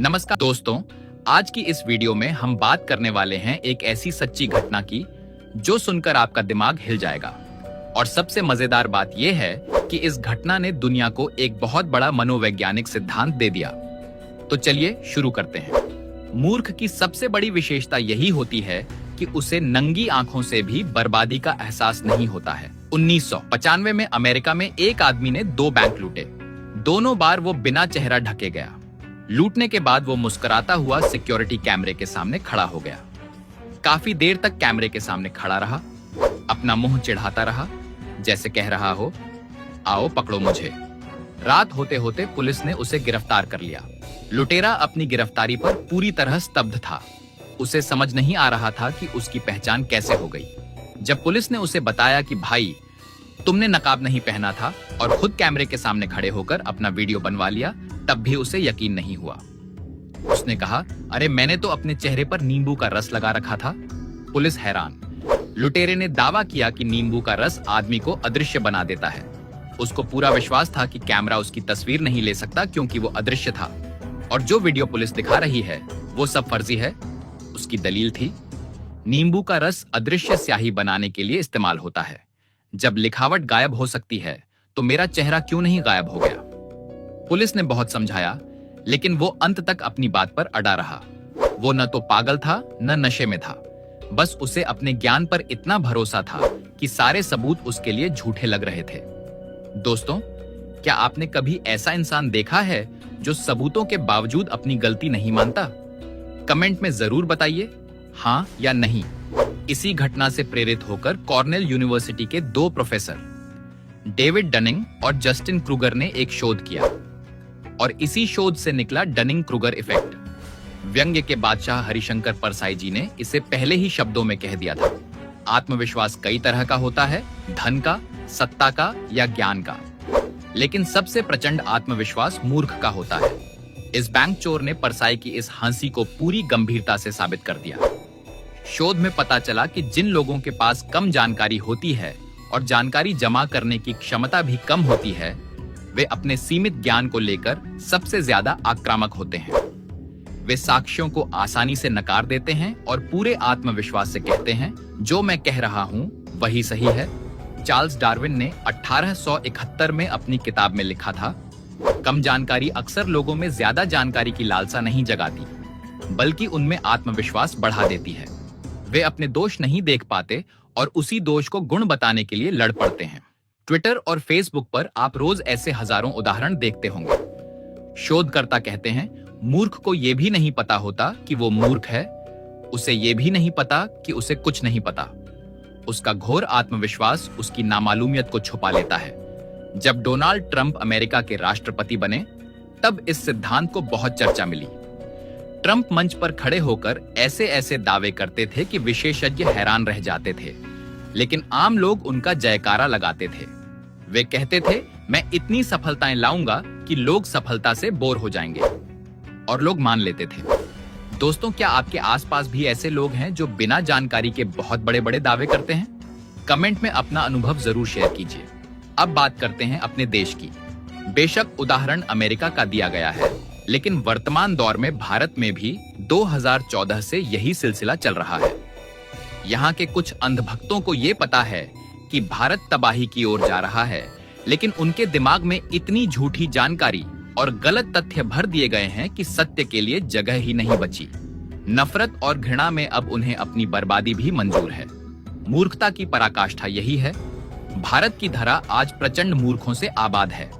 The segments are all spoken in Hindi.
नमस्कार दोस्तों, आज की इस वीडियो में हम बात करने वाले हैं एक ऐसी सच्ची घटना की जो सुनकर आपका दिमाग हिल जाएगा। और सबसे मजेदार बात यह है कि इस घटना ने दुनिया को एक बहुत बड़ा मनोवैज्ञानिक सिद्धांत दे दिया। तो चलिए शुरू करते हैं। मूर्ख की सबसे बड़ी विशेषता यही होती है कि उसे नंगी आंखों से भी बर्बादी का एहसास नहीं होता है। 1995 में अमेरिका में एक आदमी ने 2 बैंक लूटे। दोनों बार वो बिना चेहरा ढके गया। लूटने के बाद वो मुस्कुराता हुआ सिक्योरिटी कैमरे के सामने खड़ा हो गया। काफी देर तक कैमरे के सामने खड़ा रहा, अपना मुंह चिढ़ाता रहा, जैसे कह रहा हो, आओ पकड़ो मुझे। रात होते होते पुलिस ने उसे गिरफ्तार कर लिया। लुटेरा अपनी गिरफ्तारी पर पूरी तरह स्तब्ध था। उसे समझ नहीं आ रहा था कि उसकी पहचान कैसे हो गई। जब पुलिस ने उसे बताया कि भाई, तुमने नकाब नहीं पहना था और खुद कैमरे के सामने खड़े होकर अपना वीडियो बनवा लिया, तब भी उसे यकीन नहीं हुआ। उसने कहा, अरे मैंने तो अपने चेहरे पर नींबू का रस लगा रखा था। पुलिस हैरान। लुटेरे ने दावा किया कि नींबू का रस आदमी को अदृश्य बना देता है। उसको पूरा विश्वास था कि कैमरा उसकी तस्वीर नहीं ले सकता क्योंकि वो अदृश्य था, और जो वीडियो पुलिस दिखा रही है वो सब फर्जी है। उसकी दलील थी, नींबू का रस अदृश्य स्याही बनाने के लिए इस्तेमाल होता है। जब लिखावट गायब हो सकती है तो मेरा चेहरा क्यों नहीं गायब हो गया? पुलिस ने बहुत समझाया, लेकिन वो अंत तक अपनी बात पर अड़ा रहा। वो न तो पागल था न नशे में था, बस उसे अपने ज्ञान पर इतना भरोसा था कि सारे सबूत उसके लिए झूठे लग रहे थे। दोस्तों, क्या आपने कभी ऐसा इंसान देखा है जो सबूतों के बावजूद अपनी गलती नहीं मानता? कमेंट में जरूर बताइए, हाँ या नहीं। इसी घटना से प्रेरित होकर कॉर्नेल यूनिवर्सिटी के 2 प्रोफेसर डेविड डनिंग और जस्टिन क्रूगर ने एक शोध किया, और इसी शोध से निकला डनिंग क्रूगर इफेक्ट। व्यंग्य के बादशाह हरिशंकर परसाई जी ने इसे पहले ही शब्दों में कह दिया था। आत्मविश्वास कई तरह का होता है, धन का, सत्ता का या ज्ञान का, लेकिन सबसे प्रचंड आत्मविश्वास मूर्ख का होता है। इस बैंक चोर ने परसाई की इस हंसी को पूरी गंभीरता से साबित कर दिया। शोध में पता चला कि जिन लोगों के पास कम जानकारी होती है और जानकारी जमा करने की क्षमता भी कम होती है, वे अपने सीमित ज्ञान को लेकर सबसे ज्यादा आक्रामक होते हैं। वे साक्ष्यों को आसानी से नकार देते हैं और पूरे आत्मविश्वास से कहते हैं, जो मैं कह रहा हूं वही सही है। चार्ल्स डार्विन ने 1871 में अपनी किताब में लिखा था, कम जानकारी अक्सर लोगों में ज्यादा जानकारी की लालसा नहीं जगाती, बल्कि उनमें आत्मविश्वास बढ़ा देती है। वे अपने दोष नहीं देख पाते और उसी दोष को गुण बताने के लिए लड़ पड़ते हैं। ट्विटर और फेसबुक पर आप रोज ऐसे हजारों उदाहरण देखते होंगे। शोधकर्ता कहते हैं, मूर्ख को यह भी नहीं पता होता कि वो मूर्ख है, उसे यह भी नहीं पता कि उसे कुछ नहीं पता। उसका घोर आत्मविश्वास उसकी नामालूमियत को छुपा लेता है। जब डोनाल्ड ट्रंप अमेरिका के राष्ट्रपति बने, तब इस सिद्धांत को बहुत चर्चा मिली। ट्रंप मंच पर खड़े होकर ऐसे ऐसे दावे करते थे कि विशेषज्ञ हैरान रह जाते थे, लेकिन आम लोग उनका जयकारा लगाते थे। वे कहते थे, मैं इतनी सफलताएं लाऊंगा कि लोग सफलता से बोर हो जाएंगे, और लोग मान लेते थे। दोस्तों, क्या आपके आसपास भी ऐसे लोग हैं जो बिना जानकारी के बहुत बड़े बड़े दावे करते हैं? कमेंट में अपना अनुभव जरूर शेयर कीजिए। अब बात करते हैं अपने देश की। बेशक उदाहरण अमेरिका का दिया गया है, लेकिन वर्तमान दौर में भारत में भी 2014 से यही सिलसिला चल रहा है। यहाँ के कुछ अंधभक्तों को ये पता है कि भारत तबाही की ओर जा रहा है, लेकिन उनके दिमाग में इतनी झूठी जानकारी और गलत तथ्य भर दिए गए हैं कि सत्य के लिए जगह ही नहीं बची। नफरत और घृणा में अब उन्हें अपनी बर्बादी भी मंजूर है। मूर्खता की पराकाष्ठा यही है। भारत की धरा आज प्रचंड मूर्खों से आबाद है।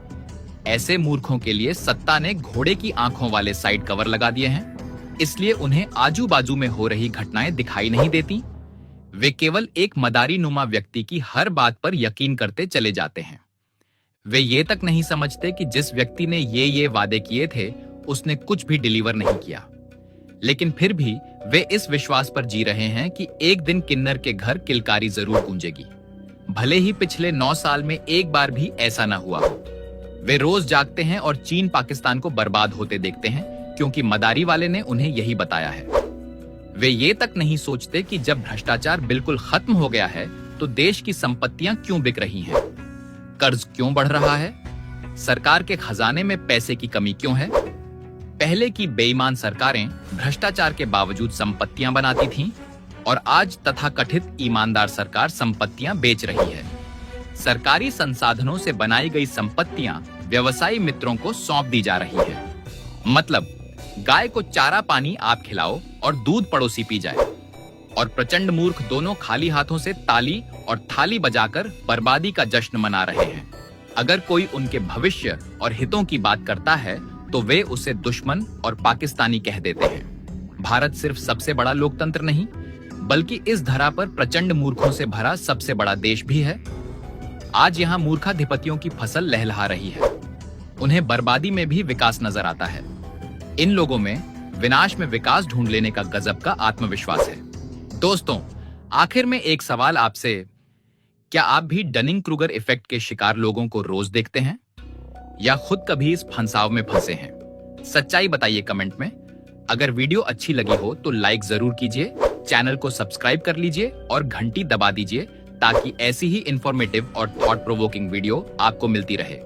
ऐसे मूर्खों के लिए सत्ता ने घोड़े की आंखों वाले साइड कवर लगा दिए हैं, इसलिए उन्हें आजू बाजू में हो रही घटनाएं दिखाई नहीं देती। वे केवल एक मदारी नुमा व्यक्ति की हर बात पर यकीन करते चले जाते हैं। वे ये तक नहीं समझते कि जिस व्यक्ति ने ये वादे किए थे, उसने कुछ भी डिलीवर नहीं किया, लेकिन फिर भी वे इस विश्वास पर जी रहे हैं कि एक दिन किन्नर के घर किलकारी जरूर गूंजेगी, भले ही पिछले 9 साल में एक बार भी ऐसा न हुआ हो। वे रोज जागते हैं और चीन पाकिस्तान को बर्बाद होते देखते हैं, क्योंकि मदारी वाले ने उन्हें यही बताया है। वे ये तक नहीं सोचते कि जब भ्रष्टाचार बिल्कुल खत्म हो गया है तो देश की संपत्तियां क्यों बिक रही हैं, कर्ज क्यों बढ़ रहा है, सरकार के खजाने में पैसे की कमी क्यों है। पहले की बेईमान सरकारें भ्रष्टाचार के बावजूद संपत्तियां बनाती थीं और आज तथाकथित ईमानदार सरकार संपत्तियां बेच रही है। सरकारी संसाधनों से बनाई गई संपत्तियां व्यवसायी मित्रों को सौंप दी जा रही है। मतलब गाय को चारा पानी आप खिलाओ और दूध पड़ोसी पी जाए। और प्रचंड मूर्ख दोनों खाली हाथों से ताली और थाली बजाकर बर्बादी का जश्न मना रहे हैं। अगर कोई उनके भविष्य और हितों की बात करता है तो वे उसे दुश्मन और पाकिस्तानी कह देते हैं। भारत सिर्फ सबसे बड़ा लोकतंत्र नहीं, बल्कि इस धरा पर प्रचंड मूर्खों से भरा सबसे बड़ा देश भी है। आज यहाँ मूर्खाधिपतियों की फसल लहलहा रही है। उन्हें बर्बादी में भी विकास नजर आता है। इन लोगों में विनाश में विकास ढूंढ लेने का गजब का आत्मविश्वास है। दोस्तों, आखिर में एक सवाल आपसे, क्या आप भी डनिंग क्रूगर इफेक्ट के शिकार लोगों को रोज देखते हैं या खुद कभी इस फंसाव में फंसे हैं? सच्चाई बताइए कमेंट में। अगर वीडियो अच्छी लगी हो तो लाइक जरूर कीजिए, चैनल को सब्सक्राइब कर लीजिए और घंटी दबा दीजिए ताकि ऐसी ही इंफॉर्मेटिव और थॉट प्रोवोकिंग वीडियो आपको मिलती रहे।